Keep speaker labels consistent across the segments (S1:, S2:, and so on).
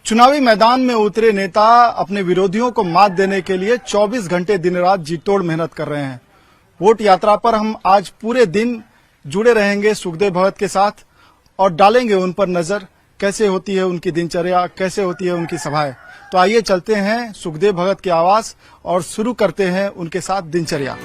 S1: चुनावी मैदान में उतरे नेता अपने विरोधियों को मात देने के लिए 24 घंटे दिन रात जी तोड़ मेहनत कर रहे हैं। वोट यात्रा पर हम आज पूरे दिन जुड़े रहेंगे सुखदेव भगत के साथ और डालेंगे उन पर नजर, कैसे होती है उनकी दिनचर्या, कैसे होती है उनकी सभाएं। तो आइए चलते हैं सुखदेव भगत के आवास और शुरू करते हैं उनके साथ दिनचर्या।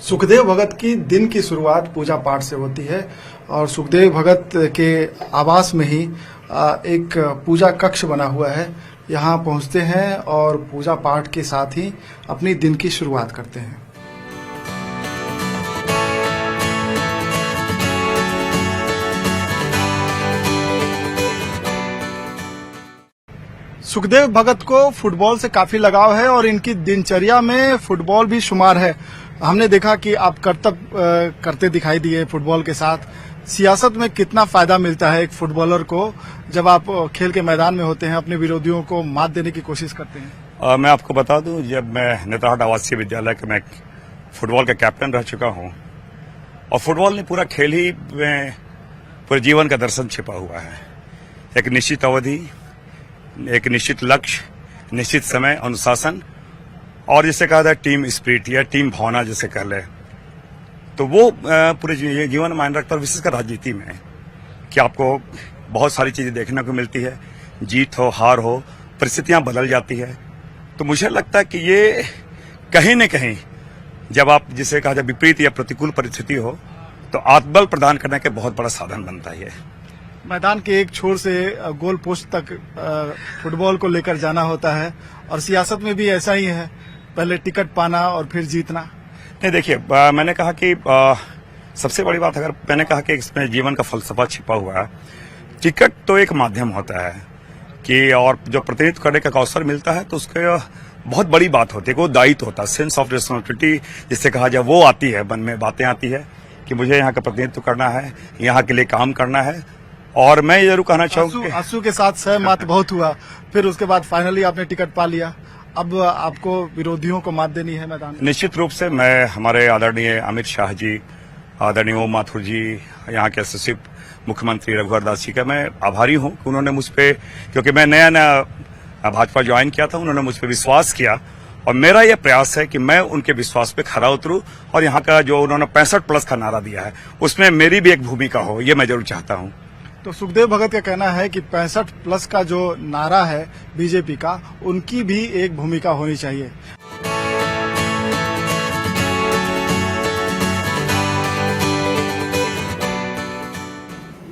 S1: सुखदेव भगत की दिन की शुरुआत पूजा पाठ से होती है और सुखदेव भगत के आवास में ही एक पूजा कक्ष बना हुआ है। यहाँ पहुँचते हैं और पूजा पाठ के साथ ही अपनी दिन की शुरुआत करते हैं। सुखदेव भगत को फुटबॉल से काफी लगाव है और इनकी दिनचर्या में फुटबॉल भी शुमार है। हमने देखा कि आप कर्तव्य करते दिखाई दिए फुटबॉल के साथ। सियासत में कितना फायदा मिलता है एक फुटबॉलर को जब आप खेल के मैदान में होते हैं, अपने विरोधियों को मात देने की कोशिश करते हैं?
S2: मैं आपको बता दूं, जब मैं नेतरहाट आवासीय विद्यालय का मैं फुटबॉल का कैप्टन रह चुका हूं और फुटबॉल ने पूरा खेल ही में पूरे जीवन का दर्शन छिपा हुआ है। एक निश्चित अवधि, एक निश्चित लक्ष्य, निश्चित समय, अनुशासन और जिसे कहा जाए टीम स्पिरिट या टीम भावना जिसे कह ले, तो वो पूरे जीवन में मायने रखता है। विशेषकर राजनीति में कि आपको बहुत सारी चीजें देखने को मिलती है, जीत हो हार हो, परिस्थितियां बदल जाती है। तो मुझे लगता है कि ये कहीं न कहीं जब आप जिसे कहा जाए विपरीत या प्रतिकूल परिस्थिति हो तो आत्मबल प्रदान करने के बहुत बड़ा साधन बनता है।
S1: मैदान के एक छोर से गोल पोस्ट तक फुटबॉल को लेकर जाना होता है और सियासत में भी ऐसा ही है, पहले टिकट पाना और फिर जीतना।
S2: नहीं, देखिए, मैंने कहा कि सबसे बड़ी बात, अगर मैंने कहा कि इसमें जीवन का फलसफा छिपा हुआ है। टिकट तो एक माध्यम होता है कि और जो प्रतिनिधित्व करने का अवसर मिलता है तो उसके बहुत बड़ी बात होती है, वो दायित्व होता है, सेंस ऑफ रिस्पॉन्सिबिलिटी जिससे कहा जाए, वो आती है, मन में बातें आती है कि मुझे यहाँ का प्रतिनिधित्व करना है, यहाँ के लिए काम करना है। और मैं ये जरूर कहना चाहूंगा,
S1: आंसू के साथ सहमत बहुत हुआ, फिर उसके बाद फाइनली आपने टिकट पा लिया। अब आपको विरोधियों को मात देनी है मैदान।
S2: निश्चित रूप से मैं हमारे आदरणीय अमित शाह जी, आदरणीय ओम माथुर जी, यहाँ के सचिव मुख्यमंत्री रघुवर दास जी का मैं आभारी हूँ कि उन्होंने मुझ पे, क्योंकि मैं नया भाजपा ज्वाइन किया था, उन्होंने मुझ पे विश्वास किया और मेरा यह प्रयास है कि मैं उनके विश्वास पे खरा उतरूं और यहाँ का जो उन्होंने 65+ का नारा दिया है उसमें मेरी भी एक भूमिका हो, ये मैं जरूर चाहता हूँ।
S1: तो सुखदेव भगत का कहना है कि 65+ का जो नारा है बीजेपी का, उनकी भी एक भूमिका होनी चाहिए।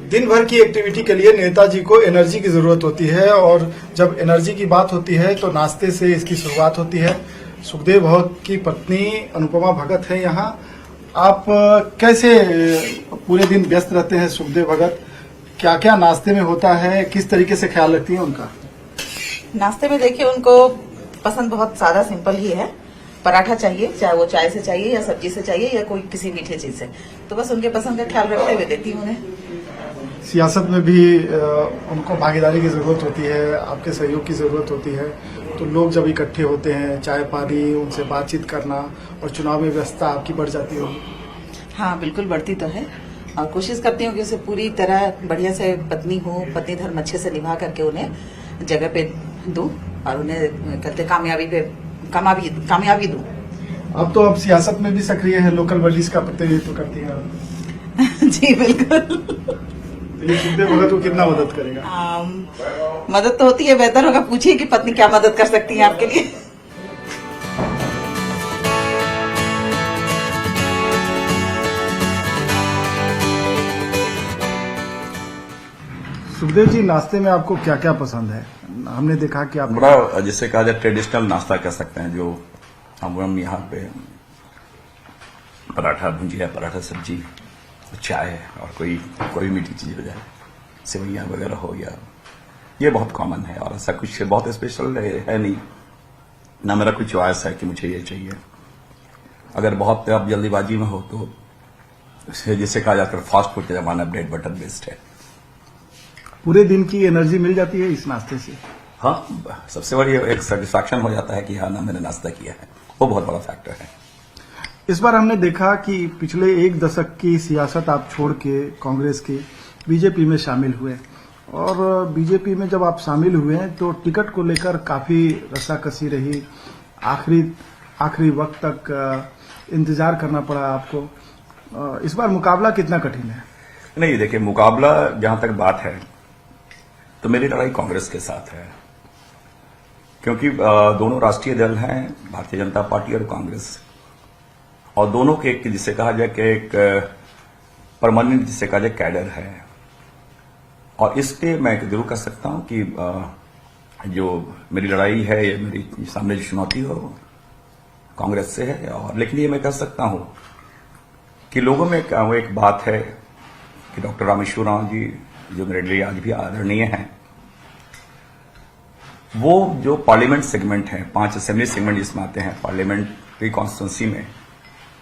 S1: दिन भर की एक्टिविटी के लिए नेताजी को एनर्जी की जरूरत होती है और जब एनर्जी की बात होती है तो नाश्ते से इसकी शुरुआत होती है। सुखदेव भगत की पत्नी अनुपमा भगत है यहाँ। आप कैसे पूरे दिन व्यस्त रहते हैं सुखदेव भगत? क्या क्या नाश्ते में होता है, किस तरीके से ख्याल रखती हैं उनका?
S3: नाश्ते में देखिए, उनको पसंद बहुत सादा सिंपल ही है। पराठा चाहिए, चाहे वो चाय से चाहिए या सब्जी से चाहिए या कोई किसी मीठे चीज से, तो बस उनके पसंद का ख्याल रखते हुए देती हूँ उन्हें।
S1: सियासत में भी उनको भागीदारी की जरूरत होती है, आपके सहयोग की जरूरत होती है। तो लोग जब इकट्ठे होते हैं, चाय पानी, उनसे बातचीत करना और चुनाव में व्यस्तता आपकी बढ़ जाती होगी।
S3: हाँ, बिल्कुल बढ़ती तो है और कोशिश करती हूँ कि उसे पूरी तरह बढ़िया से पत्नी धर्म अच्छे से निभा करके उन्हें जगह पे दूं और उन्हें कहते कामयाबी दूं।
S1: अब तो आप सियासत में भी सक्रिय है, लोकल बॉडीज का प्रतिनिधित्व करती हैं।
S3: जी बिल्कुल।
S1: ये सुखदेव भगत को कितना मदद करेगा?
S3: मदद तो होती है, बेहतर होगा पूछिए कि पत्नी क्या मदद कर सकती है आपके लिए।
S1: सुखदेव जी, नाश्ते में आपको क्या क्या पसंद है? हमने देखा कि आप
S4: बड़ा जिसे कहा जाए ट्रेडिशनल नाश्ता कह सकते हैं, जो हम यहाँ पे पराठा भुजिया, पराठा सब्जी, चाय और कोई मीठी चीज हो जाए, सेवइयां वगैरह हो गया, ये बहुत कॉमन है और ऐसा कुछ बहुत स्पेशल है नहीं ना। मेरा कोई चॉइस है कि मुझे ये चाहिए। अगर बहुत आप जल्दीबाजी में हो तो जिसे कहा जाता है फास्ट फूड का जमाना, ब्रेड बटर बेस्ड है।
S1: पूरे दिन की एनर्जी मिल जाती है इस नाश्ते से?
S4: हाँ, सबसे बड़ी एक सेटिस्फैक्शन हो जाता है कि हाँ ना, मैंने नाश्ता किया है, वो बहुत बड़ा फैक्टर है।
S1: इस बार हमने देखा कि पिछले एक दशक की सियासत आप छोड़ के कांग्रेस की बीजेपी में शामिल हुए और बीजेपी में जब आप शामिल हुए तो टिकट को लेकर काफी रस्साकसी रही, आखिरी वक्त तक इंतजार करना पड़ा आपको। इस बार मुकाबला कितना कठिन है?
S4: नहीं, देखिए, मुकाबला जहां तक बात है तो मेरी लड़ाई कांग्रेस के साथ है, क्योंकि दोनों राष्ट्रीय दल हैं, भारतीय जनता पार्टी और कांग्रेस, और दोनों के एक जिसे कहा जाए कि एक परमानेंट जिसे कहा जाए कैडर है। और इसलिए मैं जरूर कह सकता हूं कि जो मेरी लड़ाई है या मेरी सामने जो चुनौती हो कांग्रेस से है। और लेकिन ये मैं कह सकता हूं कि लोगों में एक बात है कि डॉक्टर रामेश्वर राव जी, जो मेरे लिए आज भी आदरणीय हैं, वो जो पार्लियामेंट सेगमेंट है, 5 असेंबली सेगमेंट जिसमें आते हैं पार्लियामेंट्री कॉन्स्टिट्यूंसी में,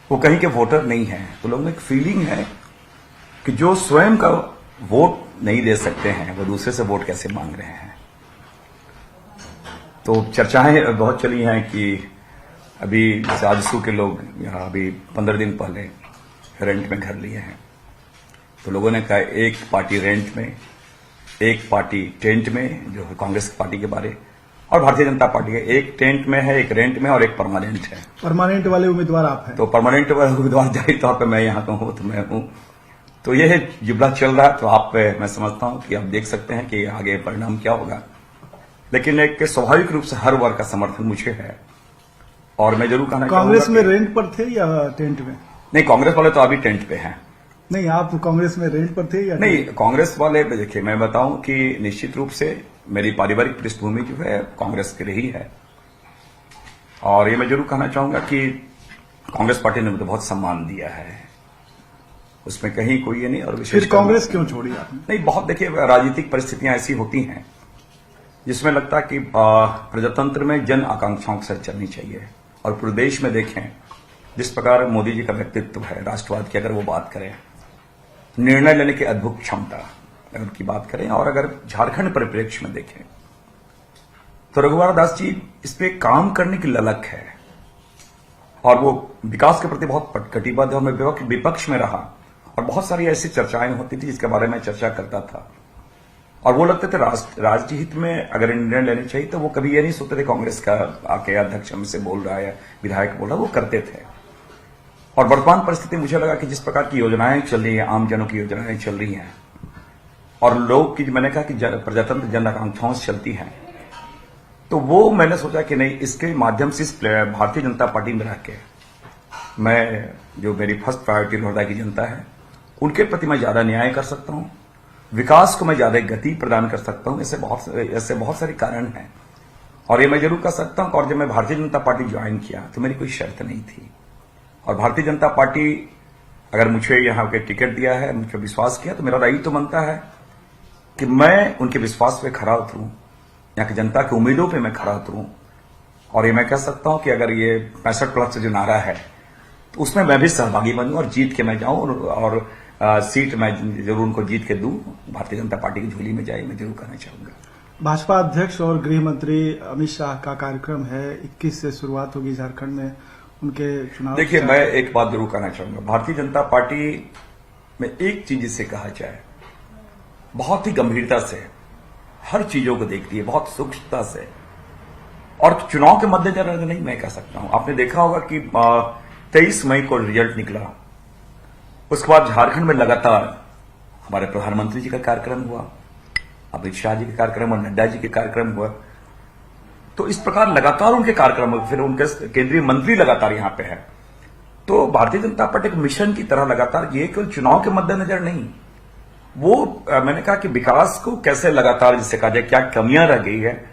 S4: वो कहीं के वोटर नहीं है। तो लोगों में एक फीलिंग है कि जो स्वयं का वोट नहीं दे सकते हैं वो दूसरे से वोट कैसे मांग रहे हैं। तो चर्चाएं बहुत चली हैं कि अभी राजसू के लोग यहाँ अभी 15 दिन पहले रेंट में घर लिए हैं, तो लोगों ने कहा एक पार्टी रेंट में, एक पार्टी टेंट में, जो है कांग्रेस पार्टी के बारे, और भारतीय जनता पार्टी के एक टेंट में है, एक रेंट में और एक परमानेंट है।
S1: परमानेंट वाले उम्मीदवार आप हैं?
S4: तो परमानेंट वाले उम्मीदवार जाहिर तौर पर मैं यहाँ का हूं तो मैं हूं। तो यह जुबला चल रहा है। तो आप मैं समझता हूं कि आप देख सकते हैं कि आगे परिणाम क्या होगा, लेकिन एक स्वाभाविक रूप से हर वर्ग का समर्थन मुझे है। और मैं जरूर कहना चाहूंगा,
S1: कांग्रेस में रेंट पर थे या टेंट में?
S4: नहीं, कांग्रेस वाले तो अभी टेंट पे हैं।
S1: नहीं, आप कांग्रेस में रेंट पर थे या
S4: नहीं? कांग्रेस वाले, देखिए मैं बताऊं कि निश्चित रूप से मेरी पारिवारिक पृष्ठभूमि जो है कांग्रेस की रही है, और ये मैं जरूर कहना चाहूंगा कि कांग्रेस पार्टी ने मुझे बहुत सम्मान दिया है, उसमें कहीं कोई ये नहीं। और
S1: फिर कांग्रेस क्यों छोड़ी आपने?
S4: नहीं, बहुत देखिए, राजनीतिक परिस्थितियां ऐसी होती हैं जिसमें लगता है कि प्रजातंत्र में जन आकांक्षाओं के साथ चलनी चाहिए। और पूरे देश में देखें जिस प्रकार मोदी जी का व्यक्तित्व है, राष्ट्रवाद की अगर वो बात करें, निर्णय लेने की अद्भुत क्षमता अगर उनकी बात करें, और अगर झारखंड परिप्रेक्ष्य में देखें तो रघुवर दास जी इस पे काम करने की ललक है, और वो विकास के प्रति बहुत कटिबद्ध है। और मैं विपक्ष में रहा और बहुत सारी ऐसी चर्चाएं होती थी जिसके बारे में चर्चा करता था, और वो लगते थे राज्य हित में अगर निर्णय लेने चाहिए तो वो कभी ये नहीं सोचते थे कांग्रेस का आके अध्यक्ष हमसे बोल रहा है, विधायक बोल रहा है, वो करते थे। और वर्तमान परिस्थिति मुझे लगा कि जिस प्रकार की योजनाएं चल रही है, आम जनों की योजनाएं चल रही हैं, और लोग की, मैंने कहा कि प्रजातंत्र जन आकांक्षाओं से चलती हैं, तो वो मैंने सोचा कि नहीं, इसके माध्यम से इस भारतीय जनता पार्टी में रह के मैं, जो मेरी फर्स्ट प्रायोरिटी लोहरदगा की जनता है, उनके प्रति मैं ज्यादा न्याय कर सकता हूं, विकास को मैं ज्यादा गति प्रदान कर सकता हूं। ऐसे बहुत सारे कारण हैं, और ये मैं जरूर कर सकता हूं। और जब मैं भारतीय जनता पार्टी ज्वाइन किया तो मेरी कोई शर्त नहीं थी, और भारतीय जनता पार्टी अगर मुझे यहां के टिकट दिया है, मुझे विश्वास किया, तो मेरा दायित्व तो बनता है कि मैं उनके विश्वास पे खरा उतरूं, यहाँ की जनता की उम्मीदों पे मैं खरा उतरूं। और ये मैं कह सकता हूं कि अगर ये 65+ से जो नारा है तो उसमें मैं भी सहभागी बनूं और जीत के मैं जाऊं, और सीट मैं जरूर उनको जीत के दूं, भारतीय जनता पार्टी की झोली में जाए, मैं जरूर कहना चाहूंगा।
S1: भाजपा अध्यक्ष और गृह मंत्री अमित शाह का कार्यक्रम है, 21 से शुरुआत होगी झारखंड में उनके चुनाव।
S4: देखिए, मैं एक बात जरूर कहना चाहूंगा, भारतीय जनता पार्टी में एक चीज जिसे कहा जाए, बहुत ही गंभीरता से हर चीजों को देखती है, बहुत सूक्ष्मता से, और चुनाव के मद्देनजर नहीं मैं कह सकता हूं। आपने देखा होगा कि 23 मई को रिजल्ट निकला, उसके बाद झारखंड में लगातार हमारे प्रधानमंत्री जी का कार्यक्रम हुआ, अमित शाह जी का कार्यक्रम और नड्डा जी के कार्यक्रम हुआ। तो इस प्रकार लगातार उनके कार्यक्रम, फिर उनके केंद्रीय मंत्री लगातार यहां पे है। तो भारतीय जनता पार्टी एक मिशन की तरह लगातार, ये केवल चुनाव के मद्देनजर नहीं, वो मैंने कहा कि विकास को कैसे लगातार, जिसे कहा जाए क्या कमियां रह गई है,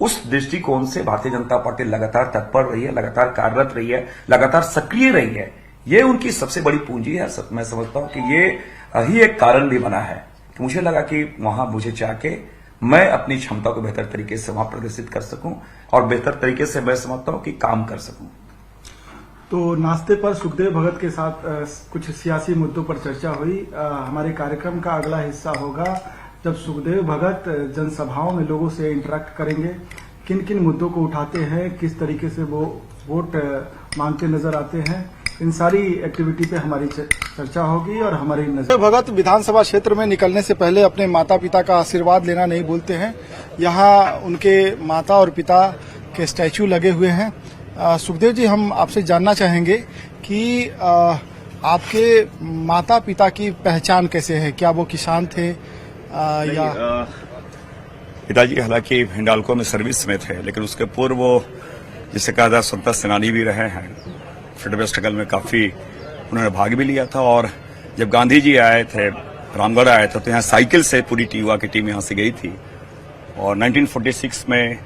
S4: उस दृष्टिकोण से भारतीय जनता पार्टी लगातार तत्पर रही है, लगातार कार्यरत रही है, लगातार सक्रिय रही है। ये उनकी सबसे बड़ी पूंजी है। मैं समझता हूं कि ये ही एक कारण भी बना है कि मुझे लगा कि वहां मुझे चाहके मैं अपनी क्षमता को बेहतर तरीके से वहां प्रदर्शित कर सकूं, और बेहतर तरीके से मैं समझता हूं कि काम कर सकूं।
S1: तो नाश्ते पर सुखदेव भगत के साथ कुछ सियासी मुद्दों पर चर्चा हुई। हमारे कार्यक्रम का अगला हिस्सा होगा जब सुखदेव भगत जनसभाओं में लोगों से इंटरेक्ट करेंगे, किन किन मुद्दों को उठाते हैं, किस तरीके से वो वोट मांगते नजर आते हैं, इन सारी एक्टिविटी पे हमारी चर्चा होगी और हमारी नजर भगत विधानसभा क्षेत्र में निकलने से पहले अपने माता पिता का आशीर्वाद लेना नहीं भूलते हैं। यहाँ उनके माता और पिता के स्टैचू लगे हुए हैं। सुखदेव जी, हम आपसे जानना चाहेंगे कि आपके माता पिता की पहचान कैसे है? क्या वो किसान थे या
S2: पिताजी हालांकि हिंडाल्को में सर्विस में थे, लेकिन उसके पूर्व वो जिसे कहा जाए स्वतंत्रता सेनानी भी रहे हैं। फ्रीडम स्ट्रगल में काफी उन्होंने भाग भी लिया था। और जब गांधी जी आए थे, रामगढ़ आए थे, तो यहाँ साइकिल से पूरी युवा की टीम यहाँ से गई थी। और 1946 में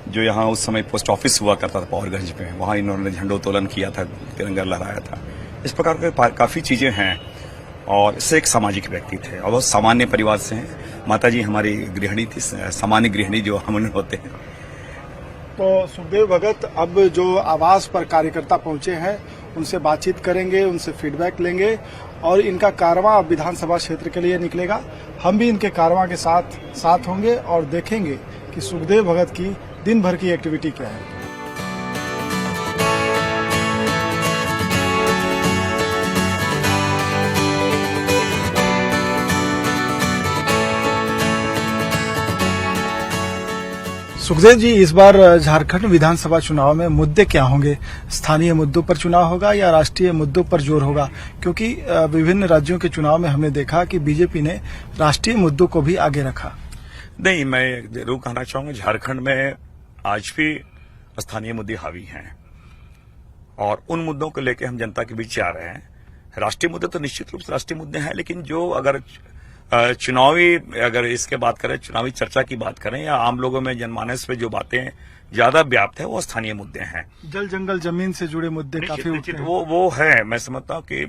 S2: जो यहाँ उस समय पोस्ट ऑफिस हुआ करता था पावरगंज में, वहां इन्होंने झंडोत्तोलन किया था, तिरंगा लहराया था। इस प्रकार के काफी चीजें हैं। और इससे एक सामाजिक व्यक्ति थे और बहुत सामान्य परिवार से हैं। माताजी हमारी गृहिणी थी, सामान्य गृहिणी जो हम होते हैं।
S1: तो सुखदेव भगत अब जो आवास पर कार्यकर्ता पहुंचे हैं उनसे बातचीत करेंगे, उनसे फीडबैक लेंगे और इनका कारवां अब विधानसभा क्षेत्र के लिए निकलेगा। हम भी इनके कारवां के साथ होंगे और देखेंगे कि सुखदेव भगत की दिन भर की एक्टिविटी क्या है। सुखदेव जी, इस बार झारखंड विधानसभा चुनाव में मुद्दे क्या होंगे? स्थानीय मुद्दों पर चुनाव होगा या राष्ट्रीय मुद्दों पर जोर होगा? क्योंकि विभिन्न राज्यों के चुनाव में हमने देखा कि बीजेपी ने राष्ट्रीय मुद्दों को भी आगे रखा।
S2: नहीं, मैं जरूर कहना चाहूंगा झारखंड में आज भी स्थानीय मुद्दे हावी हैं और उन मुद्दों को लेकर हम जनता के बीच जा रहे हैं। राष्ट्रीय मुद्दे तो निश्चित रूप से राष्ट्रीय मुद्दे हैं, लेकिन जो अगर चुनावी अगर इसके बात करें, चुनावी चर्चा की बात करें या आम लोगों में जनमानस में जो बातें ज्यादा व्याप्त है वो स्थानीय मुद्दे हैं।
S1: जल जंगल जमीन से जुड़े मुद्दे काफी उठते हैं।
S2: वो है। मैं समझता हूँ कि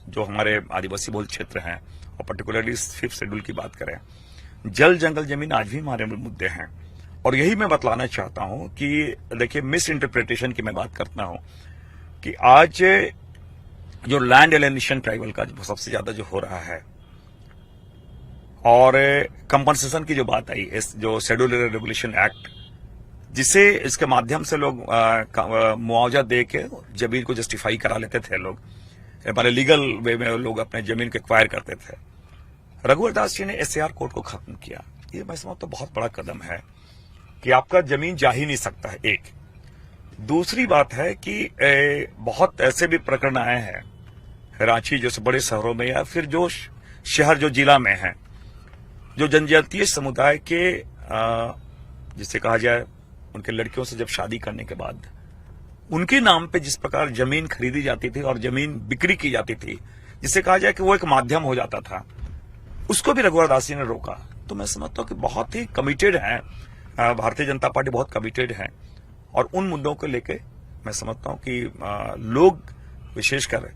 S2: जो हमारे आदिवासी बहुल क्षेत्र हैं और पर्टिकुलरली 5th शेड्यूल की बात करें, जल जंगल जमीन आज भी हमारे मुद्दे हैं। और यही मैं बतलाना चाहता हूं कि देखिए, मिस इंटरप्रिटेशन की मैं बात करता हूं कि आज जो लैंड एलिनेशन ट्राइबल का सबसे ज्यादा जो हो रहा है और कंपनसेशन की जो बात आई, इस जो शेड्यूल रेगुलेशन एक्ट, जिसे इसके माध्यम से लोग मुआवजा दे के जमीन को जस्टिफाई करा लेते थे। लोग हमारे लीगल वे में लोग अपने जमीन को एक्वायर करते थे। रघुवर दास जी ने SAR कोड को खत्म किया। ये मैं समझता हूं बहुत बड़ा कदम है कि आपका जमीन जा ही नहीं सकता है। एक दूसरी बात है कि बहुत ऐसे भी प्रकरण आए हैं रांची जैसे बड़े शहरों में या फिर जो शहर जो जिला में है, जो जनजातीय समुदाय के जिसे कहा जाए उनके लड़कियों से जब शादी करने के बाद उनके नाम पे जिस प्रकार जमीन खरीदी जाती थी और जमीन बिक्री की जाती थी, जिसे कहा जाए कि वो एक माध्यम हो जाता था, उसको भी रघुवर दास जी ने रोका। तो मैं समझता हूं कि बहुत ही कमिटेड है भारतीय जनता पार्टी, बहुत कमिटेड है और उन मुद्दों को लेके मैं समझता हूं कि लोग विशेषकर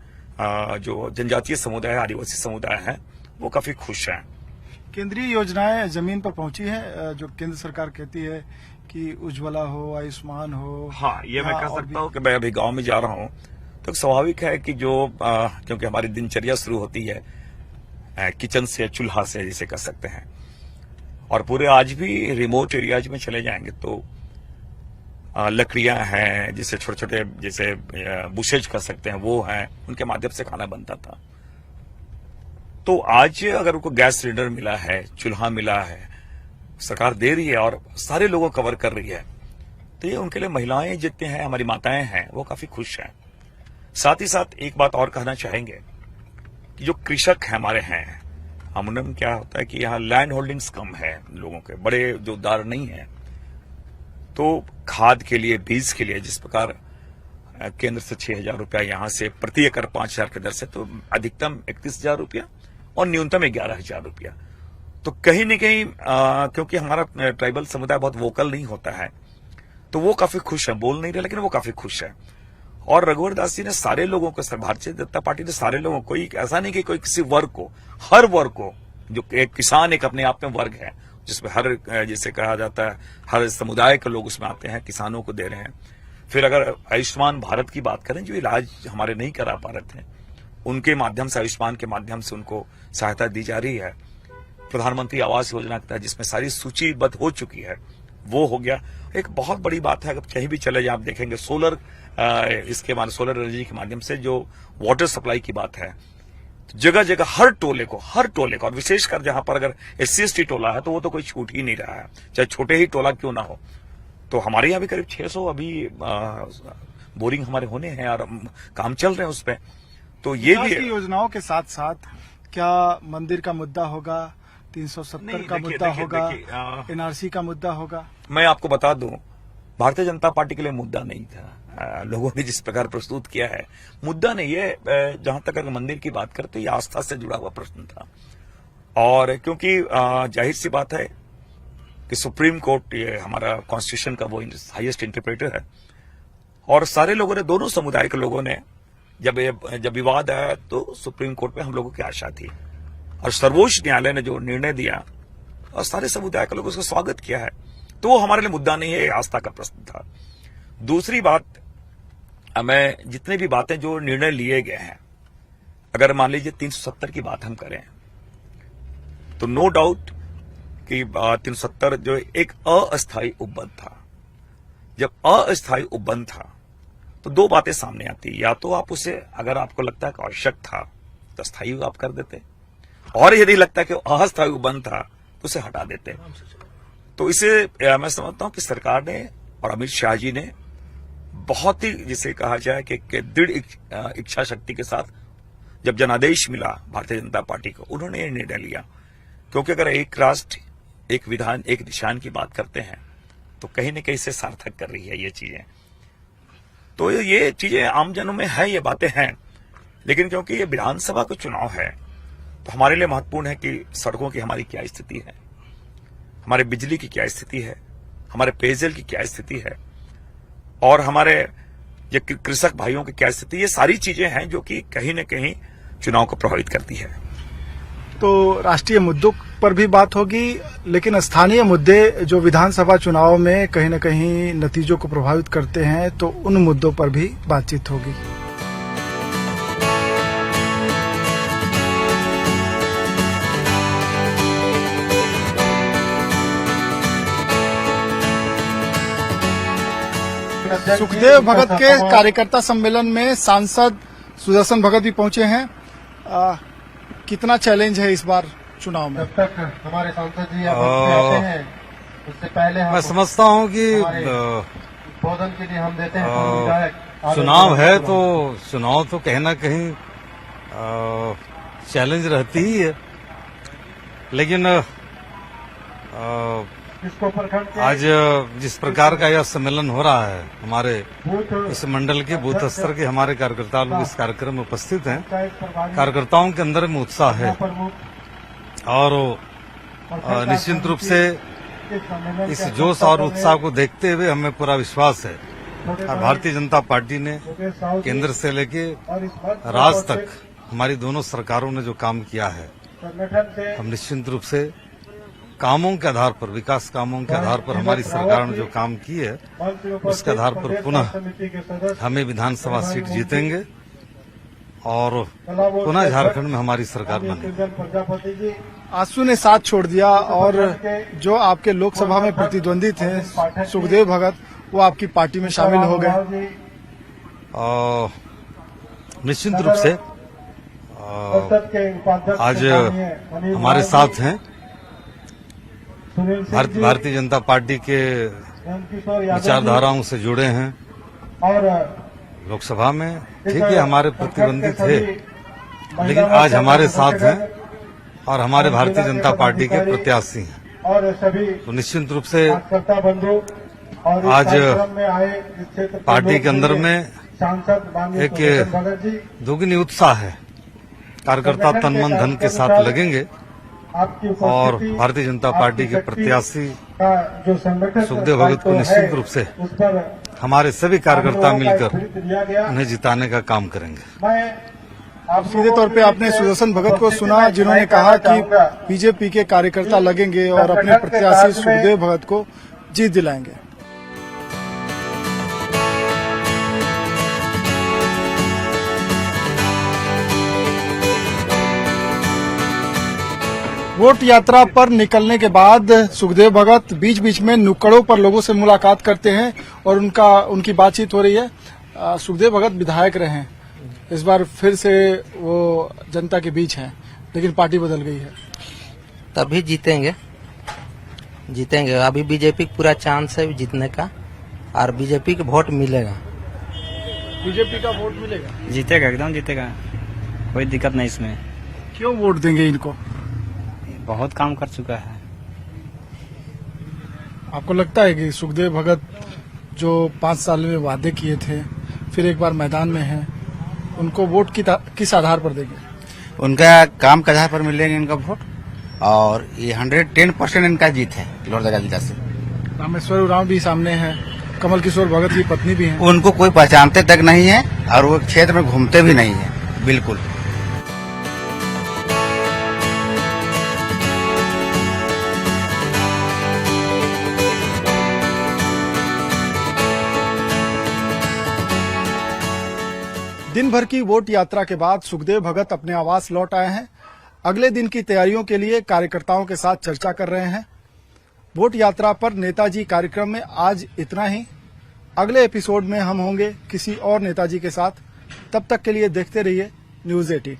S2: जो जनजातीय समुदाय, आदिवासी समुदाय है, वो काफी खुश हैं।
S1: केंद्रीय योजनाएं जमीन पर पहुंची है, जो केंद्र सरकार कहती है कि उज्ज्वला हो, आयुष्मान हो।
S2: हाँ, ये मैं कह सकता हूँ कि मैं अभी गांव में जा रहा हूँ तो स्वाभाविक है कि जो क्योंकि हमारी दिनचर्या शुरू होती है किचन से, चूल्हा से जिसे कह सकते हैं, और पूरे आज भी रिमोट एरियाज में चले जाएंगे तो लकड़ियां हैं, जिसे छोटे छोटे जैसे बुशेज कर सकते हैं, वो हैं, उनके माध्यम से खाना बनता था। तो आज अगर उनको गैस सिलेंडर मिला है, चूल्हा मिला है, सरकार दे रही है और सारे लोगों को कवर कर रही है, तो ये उनके लिए महिलाएं जितने हैं, हमारी माताएं हैं, वो काफी खुश हैं। साथ ही साथ एक बात और कहना चाहेंगे कि जो कृषक है हमारे हैं, हम उनमें क्या होता है कि यहाँ लैंड होल्डिंग्स कम है, लोगों के बड़े जो दार नहीं है, तो खाद के लिए, बीज के लिए जिस प्रकार केंद्र से 6,000 रुपया, यहाँ से प्रति एकड़ 5,000 की दर से, तो अधिकतम 31,000 रुपया और न्यूनतम 11,000 रुपया। तो कहीं न कहीं क्योंकि हमारा ट्राइबल समुदाय बहुत वोकल नहीं होता है, तो वो काफी खुश है, बोल नहीं रहे लेकिन वो काफी खुश है। और रघुवर दास जी ने सारे लोगों को, भारतीय जनता पार्टी ने सारे लोगों को, ऐसा नहीं कि कोई किसी वर्ग को, हर वर्ग को, जो एक किसान एक अपने आप में वर्ग है जिसमें हर, जिसे कहा जाता है, हर समुदाय के लोग उसमें आते हैं, किसानों को दे रहे हैं। फिर अगर आयुष्मान भारत की बात करें, जो इलाज हमारे नहीं करा पा रहे थे, उनके माध्यम से, आयुष्मान के माध्यम से उनको सहायता दी जा रही है। प्रधानमंत्री आवास योजना के तहत जिसमें सारी सूचीबद्ध हो चुकी है, वो हो गया। एक बहुत बड़ी बात है, अगर कहीं भी चले जाए आप देखेंगे सोलर इसके माध्यम सोलर एनर्जी के माध्यम से जो वाटर सप्लाई की बात है, जगह जगह हर टोले को और विशेषकर जहां पर अगर SC/ST टोला है तो वो तो कोई छूट ही नहीं रहा है, चाहे छोटे ही टोला क्यों ना हो। तो हमारे यहाँ भी करीब 600 अभी बोरिंग हमारे होने हैं और काम चल रहे हैं उस पे। तो ये
S1: विकास
S2: भी
S1: की योजनाओं के साथ साथ क्या मंदिर का मुद्दा होगा, 370
S2: नहीं,
S1: का
S2: देखिए,
S1: मुद्दा
S2: देखिए,
S1: होगा,
S2: देखिए,
S1: NRC का मुद्दा होगा?
S2: मैं आपको बता दूं, भारतीय जनता पार्टी के लिए मुद्दा नहीं था। लोगों ने जिस प्रकार प्रस्तुत किया है, मुद्दा नहीं है। जहां तक अगर मंदिर की बात करते, ये आस्था से जुड़ा हुआ प्रश्न था। और क्योंकि जाहिर सी बात है कि सुप्रीम कोर्ट ये हमारा कॉन्स्टिट्यूशन का वो हाईएस्ट इंटरप्रेटर है, और सारे लोगों ने, दोनों समुदाय के लोगों ने जब विवाद आया तो सुप्रीम कोर्ट में हम लोगों की आशा थी, और सर्वोच्च न्यायालय ने जो निर्णय दिया और सारे समुदाय के लोगों उसका स्वागत किया है, तो वो हमारे लिए मुद्दा नहीं है, आस्था का प्रश्न था। दूसरी बात, हमें जितने भी बातें जो निर्णय लिए गए हैं, अगर मान लीजिए 370 की बात हम करें तो नो डाउट कि 370 जो एक अस्थायी उपबंध था। जब अस्थायी उपबंध था तो दो बातें सामने आती, या तो आप उसे, अगर आपको लगता है कि आवश्यक था तो स्थायी आप कर देते, और यदि लगता है कि अस्थायी उपबंध था तो उसे हटा देते। तो इसे मैं समझता हूं कि सरकार ने और अमित शाह जी ने बहुत ही, जिसे कहा जाए कि दृढ़ इच्छा शक्ति के साथ जब जनादेश मिला भारतीय जनता पार्टी को, उन्होंने ये निर्णय लिया। क्योंकि अगर एक राष्ट्र, एक विधान, एक निशान की बात करते हैं तो कहीं न कहीं से सार्थक कर रही है ये चीजें। तो ये चीजें आम जनों में है, ये बातें हैं, लेकिन क्योंकि ये विधानसभा का चुनाव है तो हमारे लिए महत्वपूर्ण है कि सड़कों की हमारी क्या स्थिति है, हमारे बिजली की क्या स्थिति है, हमारे पेयजल की क्या स्थिति है, और हमारे ये कृषक भाइयों की क्या स्थिति। ये सारी चीजें हैं जो कि कहीं न कहीं चुनाव को प्रभावित करती है।
S1: तो राष्ट्रीय मुद्दों पर भी बात होगी, लेकिन स्थानीय मुद्दे जो विधानसभा चुनाव में कहीं न कहीं नतीजों को प्रभावित करते हैं, तो उन मुद्दों पर भी बातचीत होगी। सुखदेव भगत के कार्यकर्ता सम्मेलन में सांसद सुदर्शन भगत भी पहुंचे हैं। कितना चैलेंज है इस बार चुनाव में?
S5: जब तक हमारे सांसद जी आते हैं उससे पहले हम
S6: मैं समझता हूं कि
S5: भोजन के लिए हम देते हैं तो विधायक
S6: चुनाव है तो चुनाव तो कहीं ना कहीं चैलेंज रहती ही है, लेकिन
S5: इसको प्रखंड के
S6: आज जिस प्रकार का यह सम्मेलन हो रहा है, हमारे
S5: बूथ
S6: इस मंडल के बूथ स्तर के हमारे कार्यकर्ता लोग इस कार्यक्रम में उपस्थित हैं।
S5: पंचायत प्रभारी
S6: कार्यकर्ताओं के अंदर में उत्साह है
S5: प्रमुख
S6: और निश्चित रूप से
S5: के सम्मेलन
S6: इस जोश और उत्साह को देखते हुए हमें पूरा विश्वास है और भारतीय जनता पार्टी ने केंद्र से लेके
S5: और इस मंच
S6: राज्य तक हमारी दोनों सरकारों ने जो काम किया है,
S5: संगठन से
S6: हम निश्चित रूप से कामों के आधार पर, विकास कामों के आधार पर हमारी सरकार ने जो काम की है,
S5: मंच में
S6: उसके आधार पर पुनः
S5: समिति के सदस्य
S6: हमें विधानसभा सीट जीतेंगे और पुनः झारखंड में हमारी सरकार बनेगी।
S5: प्रजापति जी
S1: आंसू ने साथ छोड़ दिया, और जो आपके लोकसभा में प्रतिद्वंदी थे सुखदेव भगत, वो आपकी पार्टी में शामिल हो गए।
S6: और निश्चित रूप से
S5: संसद के उपाध्यक्ष
S6: आज
S5: माननीय अनिल
S6: हमारे
S5: राव
S6: साथ हैं
S5: सुनील सिंह जी,
S6: भारतीय जनता पार्टी के
S5: रामकिशोर यादव जी
S6: विचारधाराओं से जुड़े हैं
S5: और
S6: लोकसभा में। ठीक है, हमारे प्रतिद्वंदी थे, लेकिन आज हमारे साथ हैं और हमारे भारतीय जनता पार्टी के प्रत्याशी हैं।
S5: और सभी
S6: तो निश्चित रूप से
S5: कार्यकर्ता बंधु और इस
S6: आज
S5: कार्यक्रम में आए इस क्षेत्र के
S6: पार्टी
S5: लोग
S6: के अंदर
S5: भी
S6: में
S5: सांसद माननीय
S6: एक
S5: सुदर्शन भगत जी,
S6: दोगुनी उत्साह है। कार्यकर्ता तन मन धन के साथ लगेंगे
S5: आपकी
S6: और
S5: उपस्थिति,
S6: भारतीय जनता पार्टी के
S5: आपकी शक्ति
S6: प्रत्याशी
S5: का जो संगठन
S6: सुखदेव भगत को
S5: दायित्व
S6: निश्चित
S5: है,
S6: रूप से
S5: उस पर
S6: हमारे सभी कार्यकर्ता
S5: आप लोगों का
S6: मिलकर
S5: एक लिया गया।
S6: उन्हें जिताने का काम करेंगे।
S5: मैं आप
S1: सीधे तौर पे आपने सुदर्शन भगत को सुना, जिन्होंने कहा कि बीजेपी के कार्यकर्ता लगेंगे और अपने प्रत्याशी सुखदेव भगत को जीत दिलाएंगे। वोट यात्रा पर निकलने के बाद सुखदेव भगत बीच बीच में नुक्कड़ों पर लोगों से मुलाकात करते हैं और उनकी बातचीत हो रही है। सुखदेव भगत विधायक रहे हैं, इस बार फिर से वो जनता के बीच हैं, लेकिन पार्टी बदल गई है।
S7: तभी जीतेंगे। अभी बीजेपी का पूरा चांस है जीतने का और बीजेपी का वोट मिलेगा।
S1: बीजेपी का वोट मिलेगा,
S8: जीतेगा, एकदम जीतेगा, कोई दिक्कत नहीं इसमें।
S1: क्यों वोट देंगे इनको?
S8: बहुत काम कर चुका है।
S1: आपको लगता है कि सुखदेव भगत जो 5 साल में वादे किए थे फिर एक बार मैदान में हैं, उनको वोट किस आधार पर देंगे?
S9: उनका काम के आधार पर मिलेंगे इनका वोट और ये 110% इनका जीत है लोहरदगा जिला से।
S1: रामेश्वर उरांव भी सामने है, कमल किशोर भगत की पत्नी भी हैं।
S9: उनको कोई पहचानते तक नहीं है और वो क्षेत्र में घूमते भी नहीं है बिल्कुल।
S1: दिन भर की वोट यात्रा के बाद सुखदेव भगत अपने आवास लौट आए हैं। अगले दिन की तैयारियों के लिए कार्यकर्ताओं के साथ चर्चा कर रहे हैं। वोट यात्रा पर नेताजी कार्यक्रम में आज इतना ही। अगले एपिसोड में हम होंगे किसी और नेताजी के साथ। तब तक के लिए देखते रहिए न्यूज़ 18।